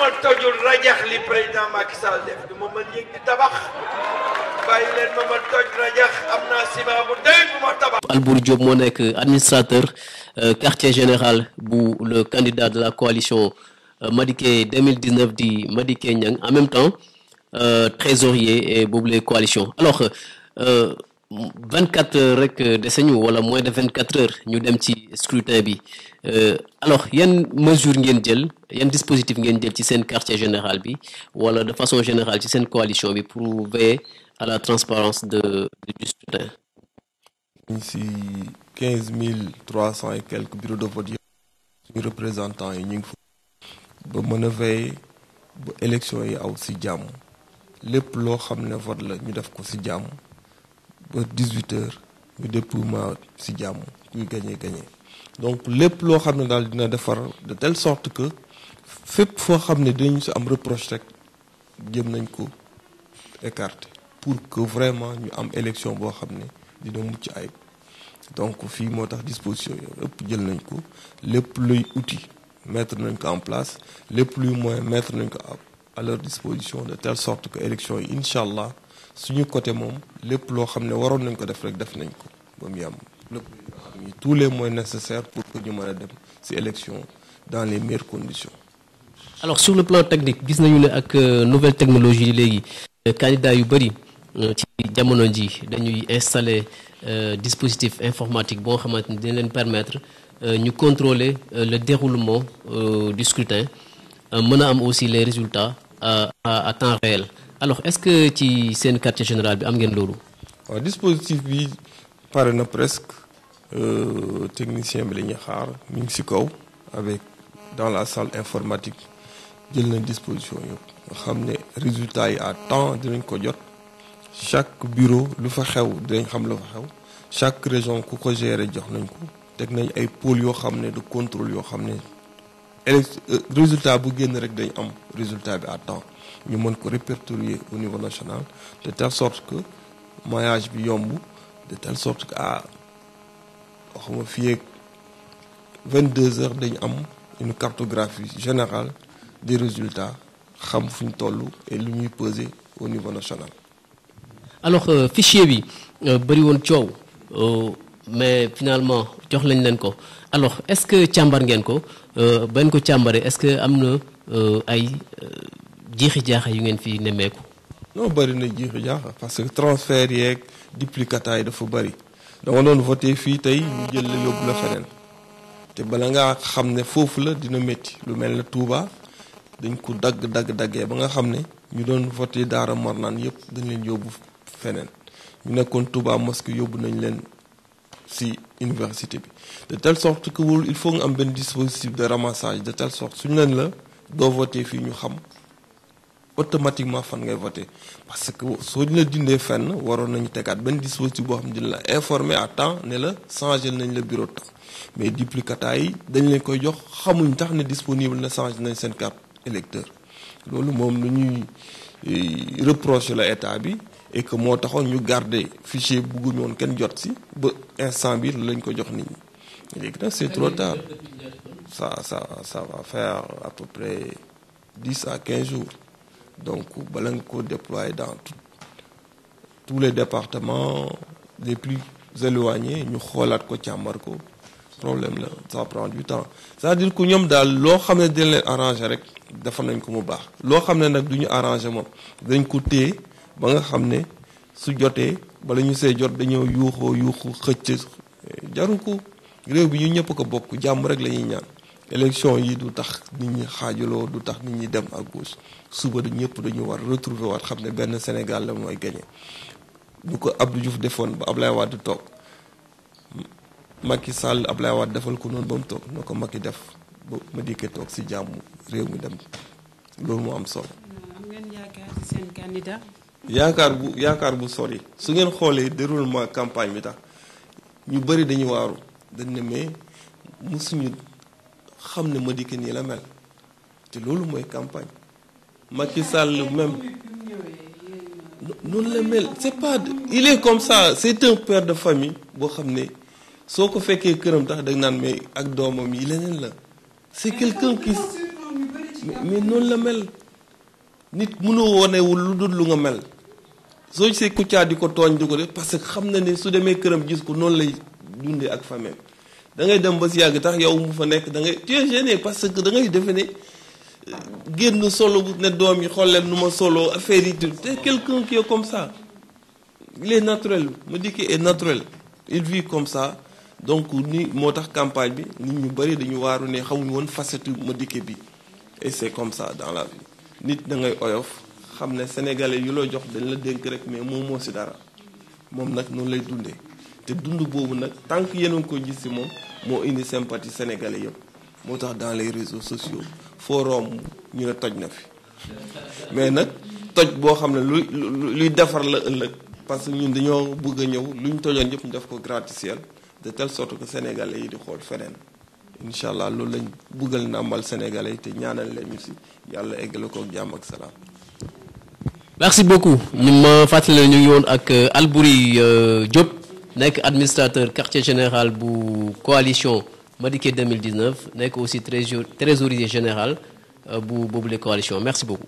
ma tojul rajax li président Macky Sall def du ma mën yëg di tabax bàyyi leen ma toj rajax am naa ciment bu doy bu ma tabax. Albouri Diop moo nekk administrateur quartier général bu le candidat de la coalition Madické 2019 di Madické Niang en même temps trésorier et boobule coalition. Alors 24 heures rek dese ñu wala moins de 24 heures ñu dem ci scrutin bi alors yan mesure ngeen jël yan dispositif ngeen jël ci seen quartier général bi wala de façon générale ci seen coalition bi pour veiller à la transparence du scrutin. si 15 300 et quelques bureaux de vote yi suñu représentants yi ñu ngi fa ba mën a veiller ba élection yi aw si jàmm lépp loo xam ne vote la ñu def ko si jàmm ba 18 heures ñu dépouillement si jàmm kuy gagné donc lépp loo xam ne daal dina defar de telle sorte que fépp foo xam ne dinañ si am reproche rek jëm nañ ko écarter pour que vraiment ñu am élection boo xam ne dina mucc ayib donc fii moo tax disposition yooyu ëpp jël nañ ko lépp luy outil mettre nañ ko en place lépp luy moyen mettre nañ ko à leur disposition de telle sorte que élection yi incha allah suñu côté moom lépp loo xam ne waroon nañ ko def rek def nañ ko ba mu yam lépp tous les moyens nécessaires pour que ñu mën a dem ci élection dans les meilleures conditions. Alors sur le plan technique gis nañu ne ak nouvelle technologie léegi candidat yu bëri ci jamono ji dañuy installer dispositif informatique boo xamante ni dina leen permettre ñu contrôler le déroulement du scrutin mën a am aussi les résultats à temps réel. Alors est-ce que ci seen quartier général bi am ngeen loolu. waaw dispositif bi pare na presque technicien bi la ñuy xaar mi ngi ci kaw avec dans la salle informatique jël nañ disposition yëpp nga xam ne résultats yi à temps dinañ ko jot chaque bureau lu fa xew dinañ xam lu fa xew chaque région ku ko gérer jox nañ ko teg nañ ay pôles yoo xam ne de contrôle yoo xam ne résultat bu génn rek dañ am résultat bi à temps ñu mën ko répertorier au niveau national de telle sorte que maillage bi yomb de telle sorte que waxuma fii ak 22 heures dañ am une cartographie générale des résultats xam fu ñu toll et lu ñuy peser au niveau national. alors fichier bi bëri woon coow mais finalement jox lañ leen ko alors est-ce que càmbar ngeen ko bañ ko càmbaree est-ce que am na ay jiixi jaaxa yu ngeen fi nemmeeku. non bëri na jiixi jaaxa parce que transfert yeeg duplicata yi dafa bëri dama doon voté fii tey ñu jël la yóbbu la feneen te bala ngaa xam ne foofu la dina métti lu mel ne Touba dañ ko daggee ba nga xam ne ñu doon voté Daara Marnaan yëpp dañ leen yóbbu feneen ñu nekkoon Touba mosquée yóbbu nañ leen ci université bi de telle sorte que wul il faut nga am benn dispositif de ramassage de telle sorte suñu leen la doo voté fii ñu xam automatiquement fan ngay voté parce que soo ñu la dindee fenn waroon nañu tegaat benn dispositif boo xam ne dina la informer à temps ne la changé nañ la bureau de temps mais duplicata yi dañ leen koy jox xamuñ tax ne disponible na changé nañ seen carte électeur loolu moom lu ñuy reprocher la état bi et que moo taxoon ñu garder fichier bugguñu woon kenn jot si ba instant bi lañ ko jox nit ñi léegi nag c'est trop tard ça va faire à peu près 10 à 15 jours donc bala nga ko déployer dans tous les départements les plus éloignés ñu xoolaat ko càmbar ko problème la ça prend du temps c'est-à-dire que ñoom daal loo xam ne dañ leen arrangé rek defar nañ ko mu baax loo xam ne nag du ñu arrangé moom dañ ko téye ba nga xam ne su jotee bala ñu see jot dañoo yuuxu xëcc jaru ko réew bi ñu ñëpp ko bokk jàmm rek la ñuy ñaan élection yi du tax nit ñi xaajaloo du tax nit ñi dem à gauche suba du ñëpp dañu war retrouver waat xam ne benn Sénégal la mooy gagné bu ko Abdou Diouf defoon ba Ablaye Wade toog Macky Sall Ablaye Wade defal ko noonu ba mu toog na ko Macky def ba Madické toog ci jàmm réew mi dem loolu moo am solo. am ngeen yaakaar ci seen candidat. yaakaar bu sori su ngeen xoolee déroulement campagne bi tax ñu bëri dañu waaru dañ ne mais musuñu xam ne Madické nii la mel te loolu mooy campagne Macky Sall même noonu la mel c'est pas il est comme ça c'est un père de famille boo xam ne soo ko fekkee këram tax dag naan mais ak doomam yi leneen la c'est quelqu'un qui mais noonu la mel nit mënoo wonewul lu dul lu nga mel soo gisee Kouthia di ko tooñ di ko def parce que xam na ne su demee këram gis ko noonu lay dundee ak famille da ngay dem ba si yàgg tax yow mu fa nekk da ngay tu es gêné parce que da ngay defe ne génn solo ne doom yi xool leen nu ma solo affaire yi te quelqu'un qui est comme ça il est naturel Madické est naturel il vit comme ça donc ni moo tax campagne bi nit ñu bëri dañu waaru ne xamuñu woon facette Madické bi et c'est comme ça dans la vie nit da ngay oyof xam ne sénégalais yu la jox dañ la dénk rek mais moom moo si dara moom nag noonu lay dundee te dund boobu nag tant que yéen a ngi ko gis si moom moo indi sympathie sénégalais yëpp moo tax dans les réseaux sociaux foo romb ñu ne toj na fi mais nag toj boo xam ne luy defar la ëllëg parce que ñun dañoo bëgg a ñëw luñ tojoon yëpp ñu def ko gratte-ciel de telle sorte que sénégalais yi di xool feneen incha allah loolu lañ bëggal ndàmbal sénégalais yi te ñaanal leen ñu si yàlla eggale ko ak jàmm ak salaam. merci beaucoup ñu ma fàttali ñu ngi woon ak Alboury Diop nekk administrateur quartier général bu coalition Madické 2019 nekk aussi trésorier général bu boobule coalition merci beaucoup.